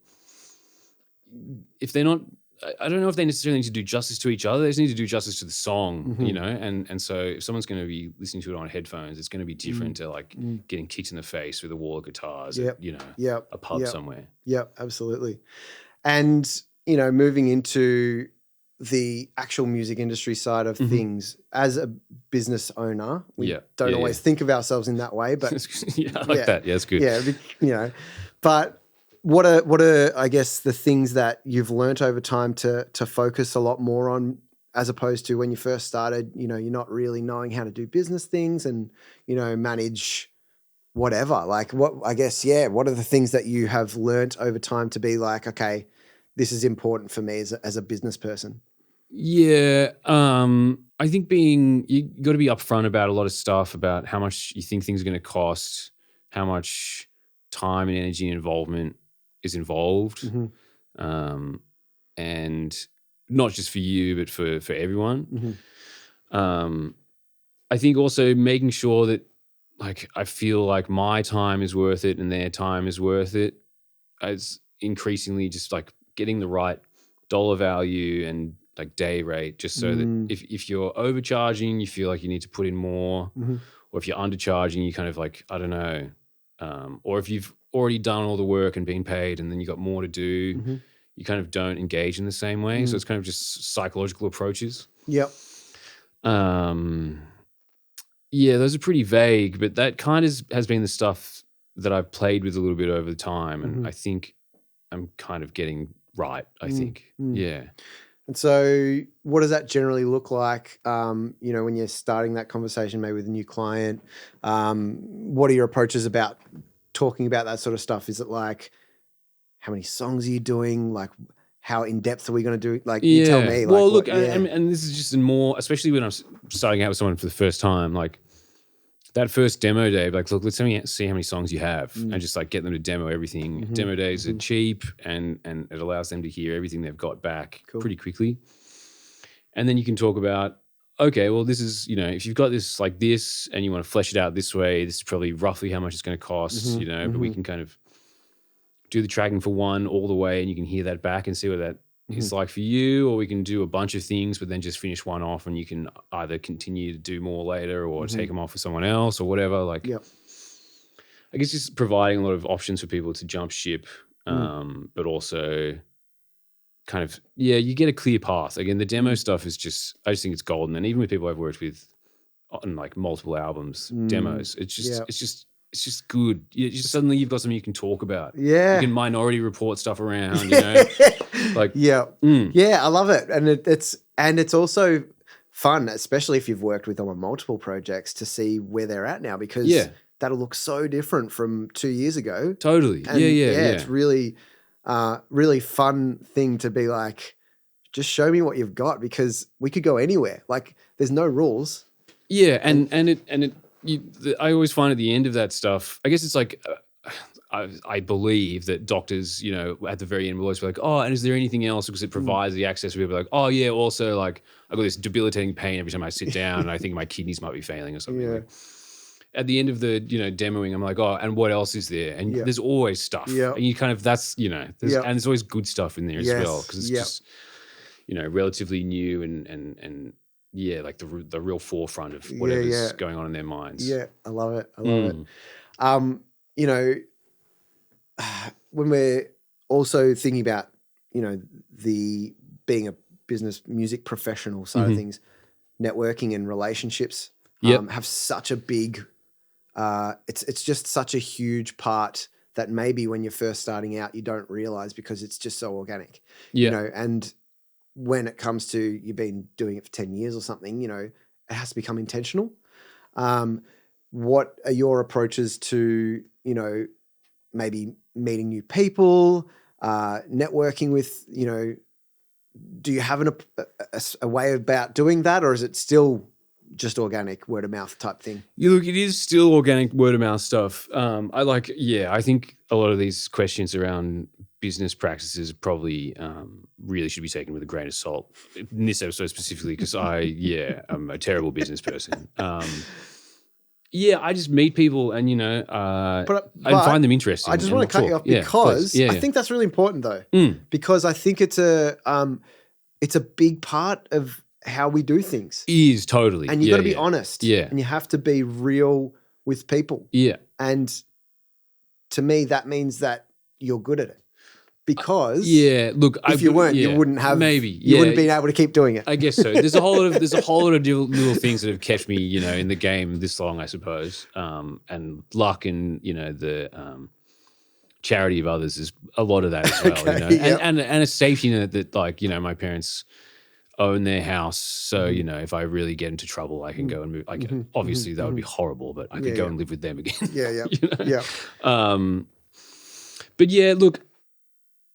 if they're not, I don't know if they necessarily need to do justice to each other. They just need to do justice to the song, and so if someone's going to be listening to it on headphones, it's going to be different to like getting kicked in the face with a wall of guitars at, a pub somewhere. Yep, absolutely. And moving into the actual music industry side of things, as a business owner, we don't always think of ourselves in that way, but I like that. Yeah, it's good. Yeah, but what are I guess the things that you've learnt over time to focus a lot more on, as opposed to when you first started, you're not really knowing how to do business things and, manage whatever. Like what I guess, what are the things that you have learnt over time to be like, okay, this is important for me as a business person? Yeah, I think you got to be upfront about a lot of stuff, about how much you think things are going to cost, how much time and energy and involvement is involved, and not just for you, but for everyone. I think also making sure that, like, I feel like my time is worth it and their time is worth it. As increasingly just like getting the right dollar value and like day rate, just so that if you're overcharging, you feel like you need to put in more, or if you're undercharging, you kind of like, I don't know, or if you've already done all the work and been paid and then you got more to do, you kind of don't engage in the same way. So it's kind of just psychological approaches. Yep. Yeah, those are pretty vague, but that kind of has been the stuff that I've played with a little bit over the time, and I think I'm kind of getting right, I think. Yeah. And so what does that generally look like, when you're starting that conversation maybe with a new client? What are your approaches about talking about that sort of stuff? Is it like, how many songs are you doing? Like, how in-depth are we going to do? Like, you tell me. Like, well, look, and this is just more, especially when I'm starting out with someone for the first time, like that first demo day, like, look, let's see how many songs you have, and just like get them to demo everything. Demo days are cheap, and it allows them to hear everything they've got back pretty quickly. And then you can talk about, okay, well, this is, if you've got this like this and you want to flesh it out this way, this is probably roughly how much it's going to cost, but we can kind of do the tracking for one all the way, and you can hear that back and see what that is like for you, or we can do a bunch of things, but then just finish one off, and you can either continue to do more later or take them off with someone else or whatever. Like, I guess just providing a lot of options for people to jump ship, but also kind of, you get a clear path. Again, the demo stuff is just, I just think it's golden. And even with people I've worked with on like multiple albums, demos, it's just good. Suddenly you've got something you can talk about. Yeah. You can minority report stuff around, like, Yeah, I love it. And it's also fun, especially if you've worked with them on multiple projects, to see where they're at now, because that'll look so different from 2 years ago. Totally. And it's really, really fun thing to be like, just show me what you've got, because we could go anywhere. Like, there's no rules. Yeah. I always find at the end of that stuff, I guess it's like, I believe that doctors, at the very end will always be like, oh, and is there anything else? Because it provides the access for people like, oh yeah, also like I've got this debilitating pain every time I sit down and I think my kidneys might be failing or something. Like, at the end of the, demoing, I'm like, oh, and what else is there? And there's always stuff. And you kind of, that's, and there's always good stuff in there as well. Because it's just, relatively new and like the real forefront of whatever's going on in their minds. Yeah, I love it. I love it. When we're also thinking about, the being a business music professional side of things, networking and relationships have such a big, it's just such a huge part that maybe when you're first starting out, you don't realize, because it's just so organic, and when it comes to you've been doing it for 10 years or something, it has to become intentional. What are your approaches to, maybe meeting new people, networking with, do you have a way about doing that, or is it still just organic word of mouth type thing? Look, it is still organic word of mouth stuff. I think a lot of these questions around business practices probably really should be taken with a grain of salt in this episode specifically, because I'm a terrible business person. I just meet people and, I find them interesting. I just want to cut you off because I think that's really important though, because I think it's a big part of how we do things. It is, totally. And you got to be honest. Yeah. And you have to be real with people. Yeah. And to me, that means that you're good at it. Because if you weren't, you wouldn't have, you wouldn't be able to keep doing it. I guess so. There's a whole lot of little things that have kept me, in the game this long, I suppose. And luck and, the charity of others is a lot of that as well. And a safety net that, like, my parents own their house. So, you know, if I really get into trouble, I can go and move. Like, obviously that would be horrible, but I could go and live with them again. Yeah. You know? Yeah. But yeah, look,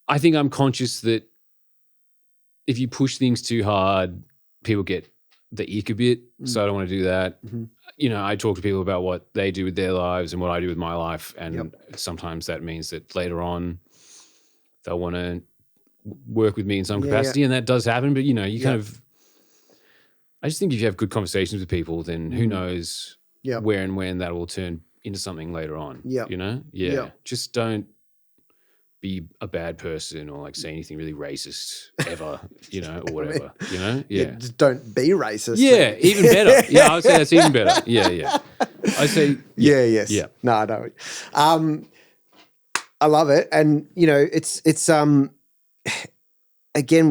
I think I'm conscious that if you push things too hard, people get the ick a bit. So I don't want to do that. You know, I talk to people about what they do with their lives and what I do with my life. And sometimes that means that later on they'll want to work with me in some capacity. And that does happen. But, you know, you kind of, I just think if you have good conversations with people, then who knows where and when that will turn into something later on. You know? Just don't be a bad person or like say anything really racist ever, you know, or whatever, you know? Just don't be racist. Even better. I would say that's even better. I say yes. No, I don't. I love it. And you know, it's again,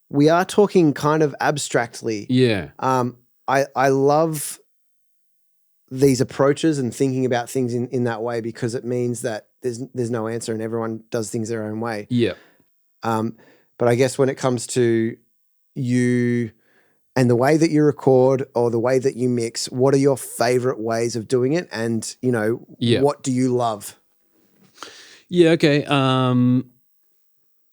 we are talking kind of abstractly. I love these approaches and thinking about things in that way, because it means that there's no answer and everyone does things their own way. But I guess when it comes to you and the way that you record or the way that you mix, what are your favorite ways of doing it? And, you know, what do you love? Okay.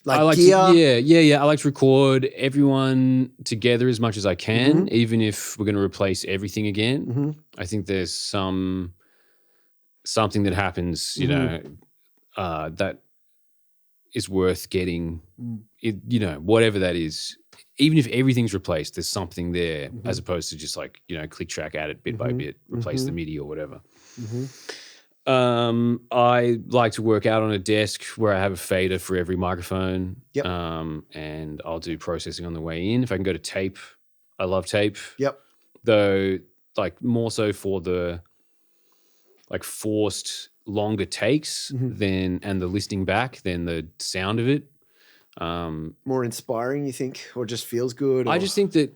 Like I like gear? I like to record everyone together as much as I can, even if we're going to replace everything again. I think there's something that happens, you know, that is worth getting. You know, whatever that is, even if everything's replaced, there's something there, as opposed to just like, you know, click track at it bit by bit, replace the MIDI or whatever. I like to work out on a desk where I have a fader for every microphone. And I'll do processing on the way in. If I can go to tape, I love tape. Though, like more so for the like forced longer takes and the listening back than the sound of it. More inspiring, you think, or just feels good? I just think that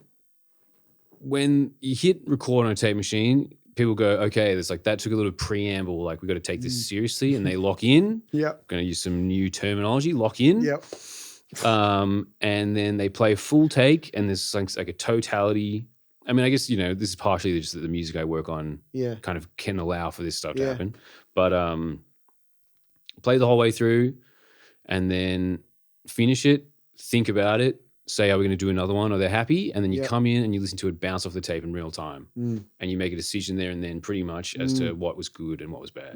when you hit record on a tape machine, people go, okay, there's like, that took a little preamble. Like, we got to take this seriously, and they lock in. Going to use some new terminology, lock in. And then they play a full take, and there's like a totality. I mean, I guess, you know, this is partially just that the music I work on kind of can allow for this stuff to happen. But play the whole way through and then finish it, think about it, say, are we going to do another one? Are they happy? And then you come in and you listen to it bounce off the tape in real time. And you make a decision there and then pretty much as to what was good and what was bad.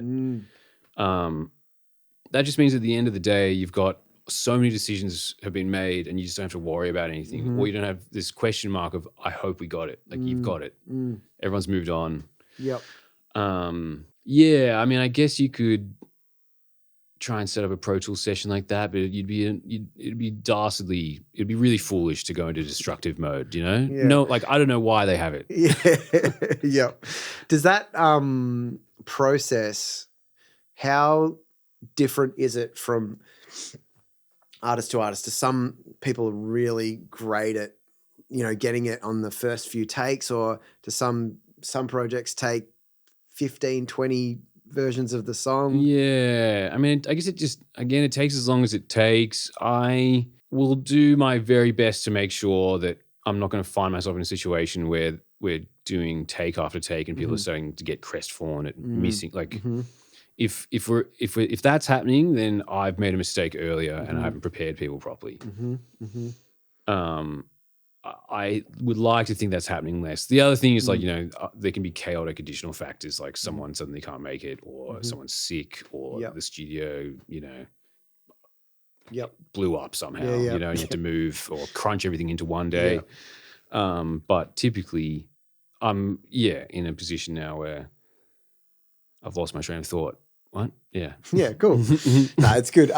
That just means at the end of the day, you've got so many decisions have been made and you just don't have to worry about anything. Or you don't have this question mark of, I hope we got it. Like, you've got it. Everyone's moved on. I mean, I guess you could try and set up a Pro Tools session like that, but it'd be dastardly. It'd be really foolish to go into destructive mode, you know? No, like, I don't know why they have it. Does that process, how different is it from artist to artist? To some people are really great at, you know, getting it on the first few takes, or to some projects take 15, 20 versions of the song. I mean, I guess it just, again, it takes as long as it takes. I will do my very best to make sure that I'm not going to find myself in a situation where we're doing take after take and people are starting to get crestfallen at missing. Like, if that's happening, then I've made a mistake earlier and I haven't prepared people properly. I would like to think that's happening less. The other thing is, like, you know, there can be chaotic additional factors, like someone suddenly can't make it, or someone's sick, or the studio, you know, blew up somehow, you know, and you have to move or crunch everything into one day. But typically I'm, in a position now where I've lost my train of thought. What? Yeah, cool. No, it's good.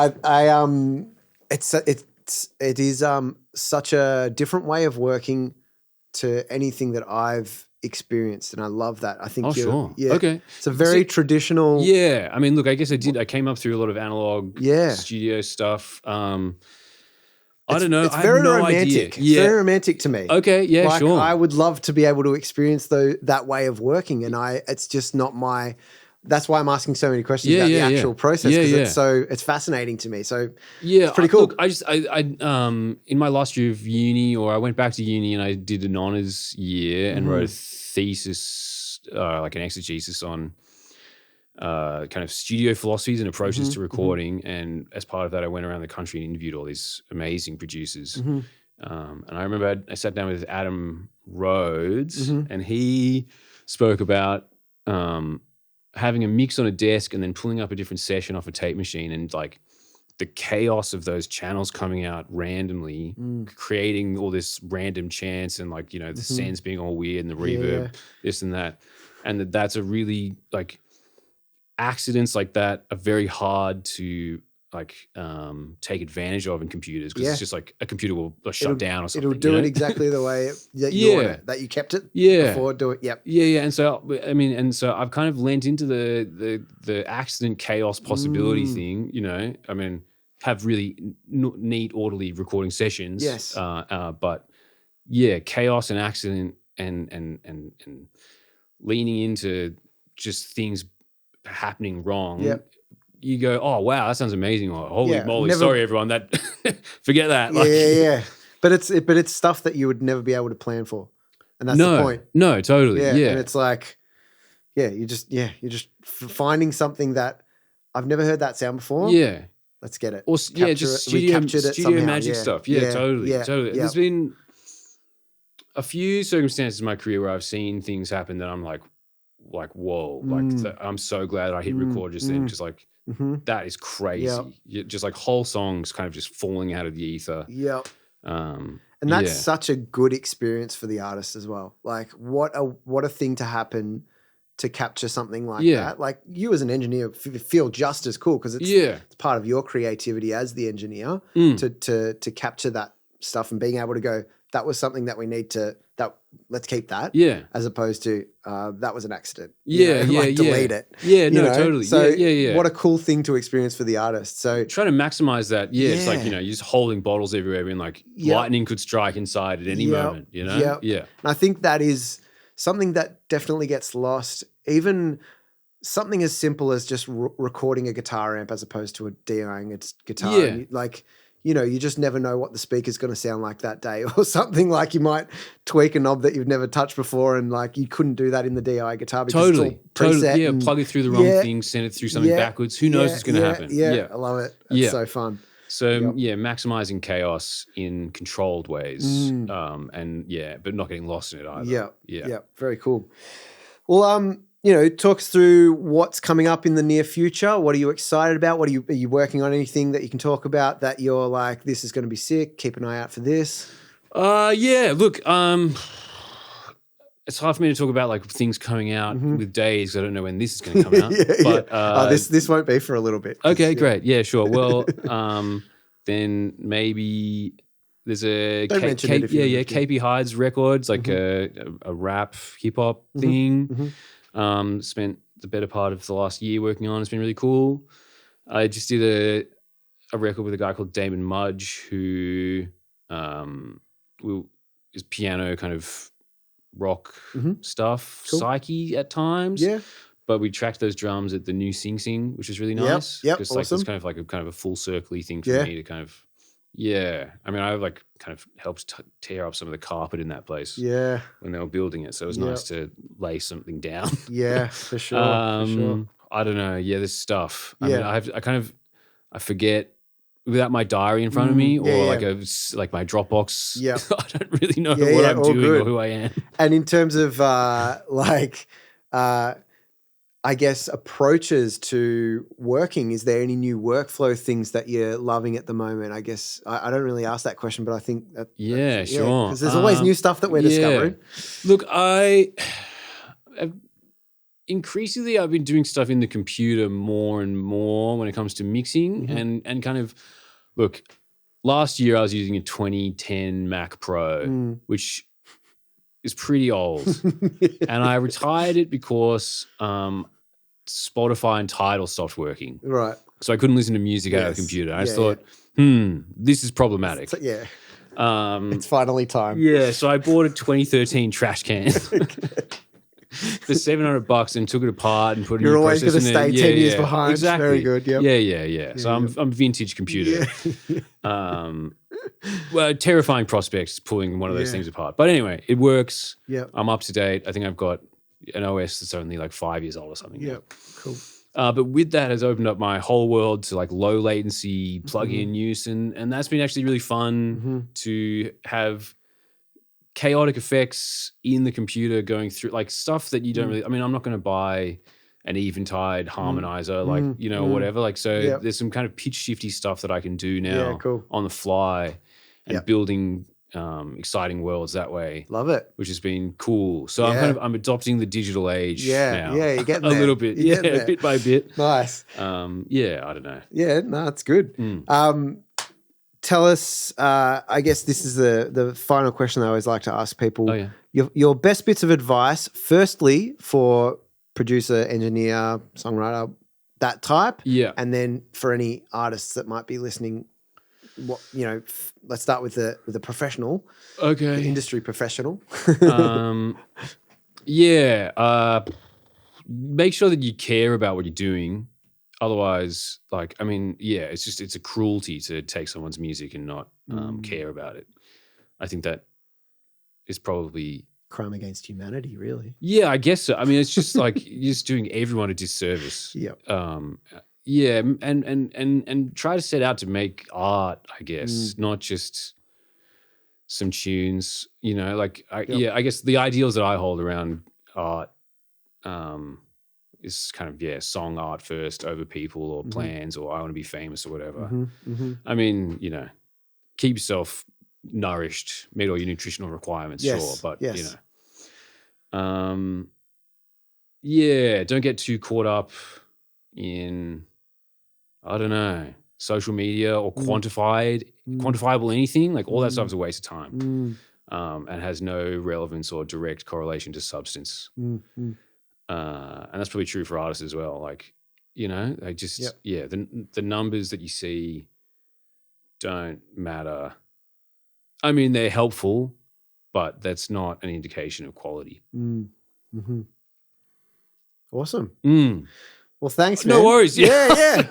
It is such a different way of working to anything that I've experienced, and I love that. I think it's a very traditional. I mean, look, I guess I came up through a lot of analog studio stuff. I don't know. It's very romantic. It's very romantic to me. Like, sure. I would love to be able to experience that way of working, and it's just not my that's why I'm asking so many questions about the actual process, because it's fascinating to me. So it's pretty cool. Look, I in my last year of uni, or I went back to uni and I did an honours year and wrote a thesis, like an exegesis on kind of studio philosophies and approaches to recording. And as part of that, I went around the country and interviewed all these amazing producers. And I remember I sat down with Adam Rhodes and he spoke about having a mix on a desk and then pulling up a different session off a tape machine, and like the chaos of those channels coming out randomly, creating all this random chance, and like, you know, the sends being all weird and the reverb, this and that. And that's a really, like, accidents like that are very hard to like take advantage of in computers, because it's just like a computer will shut down or something. It'll do it exactly the way that you want it, that you kept it before. Do it. And so I mean, and so I've kind of lent into the accident chaos possibility thing. You know, I mean, have really neat, orderly recording sessions. Yes. But yeah, chaos and accident and leaning into just things happening wrong. Yep. You go, oh wow, that sounds amazing. Or holy moly, sorry everyone, that forget that. Like, But it's stuff that you would never be able to plan for, and that's the point. No, totally. Yeah, and it's like, you're just finding soming that I've never heard that sound before. Yeah, let's get it. Or just studio magic stuff. Yeah, totally. There's been a few circumstances in my career where I've seen things happen that I'm like whoa, I'm so glad I hit record just then, just like. That is crazy. Just like whole songs kind of just falling out of the ether. And that's such a good experience for the artist as well. Like what a thing to happen to capture something like that. Like you as an engineer feel just as cool, because it's part of your creativity as the engineer to capture that stuff and being able to go, that was something that we need to, let's keep that. As opposed to, that was an accident. Delete it. Totally. So what a cool thing to experience for the artist. So trying to maximize that. It's like, you know, you're just holding bottles everywhere and like lightning could strike inside at any moment, you know? And I think that is something that definitely gets lost. Even something as simple as just recording a guitar amp as opposed to DIing its guitar. And like, you know, you just never know what the speaker's going to sound like that day, or something. Like you might tweak a knob that you've never touched before, and like you couldn't do that in the DI guitar because it's all preset. Yeah, plug it through the wrong thing, send it through something backwards. Who knows what's going to happen? I love it. It's so fun. So maximizing chaos in controlled ways, but not getting lost in it either. Yeah, very cool. Well, you know, talk us through what's coming up in the near future. What are you excited about? Are you working on anything that you can talk about that you're like, this is going to be sick, keep an eye out for this? Look, it's hard for me to talk about like things coming out with days. I don't know when this is going to come out. But this won't be for a little bit. Okay, great. Yeah, sure. Well, then maybe there's a KP Hyde's Records, like a rap hip hop thing. Spent the better part of the last year working on. It's been really cool. I just did a record with a guy called Damon Mudge, who is piano kind of rock stuff, psyche at times. But we tracked those drums at the new Sing Sing, which is really nice. Because like it's kind of a full circle-y thing for me to kind of I mean, I like kind of helped tear up some of the carpet in that place when they were building it. So it was nice to lay something down. For sure. I don't know. This stuff. I mean, I forget without my diary in front of me or like my Dropbox. I don't really know what I'm doing or who I am. And in terms of I guess approaches to working, is there any new workflow things that you're loving at the moment? I guess I don't really ask that question, but I think that sure. Because there's always new stuff that we're discovering. Look, increasingly I've been doing stuff in the computer more and more when it comes to mixing and kind of look. Last year I was using a 2010 Mac Pro, which is pretty old. And I retired it because Spotify and Tidal stopped working. Right. So I couldn't listen to music out of the computer. I just thought, this is problematic. It's finally time. So I bought a 2013 trash can. for $700 and took it apart and put it in You're your always process going to and then- stay 10 years behind. Exactly. Very good. Yep. Yeah. So I'm vintage computer. Well, terrifying prospects pulling one of those things apart. But anyway, it works. Yep. I'm up to date. I think I've got an OS that's only like 5 years old or something. Yep. Cool. But with that has opened up my whole world to like low latency plug-in use, and that's been actually really fun to have chaotic effects in the computer going through like stuff that you don't really. I mean, I'm not going to buy an Eventide harmonizer, like whatever. Like so, there's some kind of pitch shifty stuff that I can do now on the fly, and building exciting worlds that way. Love it. Which has been cool. So I'm adopting the digital age now. Yeah, you're getting a there. little bit. Bit by bit. Nice. I don't know. Yeah, no, it's good. Tell us, I guess this is the final question I always like to ask people. Oh, yeah. Your best bits of advice, firstly, for producer, engineer, songwriter, that type. Yeah. And then for any artists that might be listening, let's start with the professional. Okay. The industry professional. Make sure that you care about what you're doing. Otherwise, it's a cruelty to take someone's music and not care about it. I think that is probably crime against humanity, really. Yeah, I guess so. I mean, it's just like you're just doing everyone a disservice. Yeah. And try to set out to make art, I guess, not just some tunes. I guess the ideals that I hold around art is kind of song art first over people or plans or I want to be famous or whatever. I mean, keep yourself nourished, meet all your nutritional requirements, sure, but don't get too caught up in social media or quantifiable anything. Like all that stuff's a waste of time and has no relevance or direct correlation to substance. And that's probably true for artists as well. Like, the numbers that you see don't matter. I mean, they're helpful, but that's not an indication of quality. Awesome. Well, thanks, man. No worries. Yeah.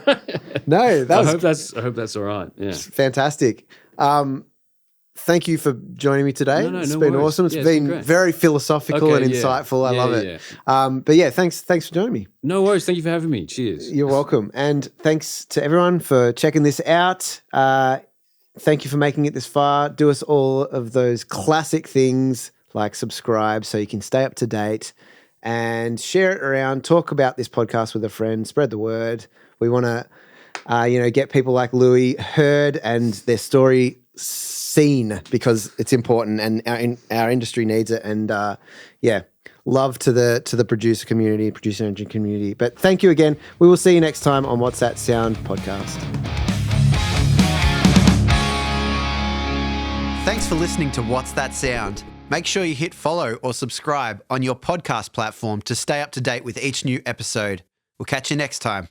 No, I hope that's all right. Yeah. Fantastic. Thank you for joining me today. It's been worries. awesome. It's been very philosophical and insightful. I love it. Yeah. Thanks for joining me. No worries. Thank you for having me. Cheers. You're welcome. And thanks to everyone for checking this out. Thank you for making it this far. Do us all of those classic things like subscribe so you can stay up to date and share it around. Talk about this podcast with a friend. Spread the word. We want to, get people like Louis heard and their story seen because it's important and our industry needs it. And love to the producer community, producer engine community. But thank you again. We will see you next time on What's That Sound podcast. Thanks for listening to What's That Sound. Make sure you hit follow or subscribe on your podcast platform to stay up to date with each new episode. We'll catch you next time.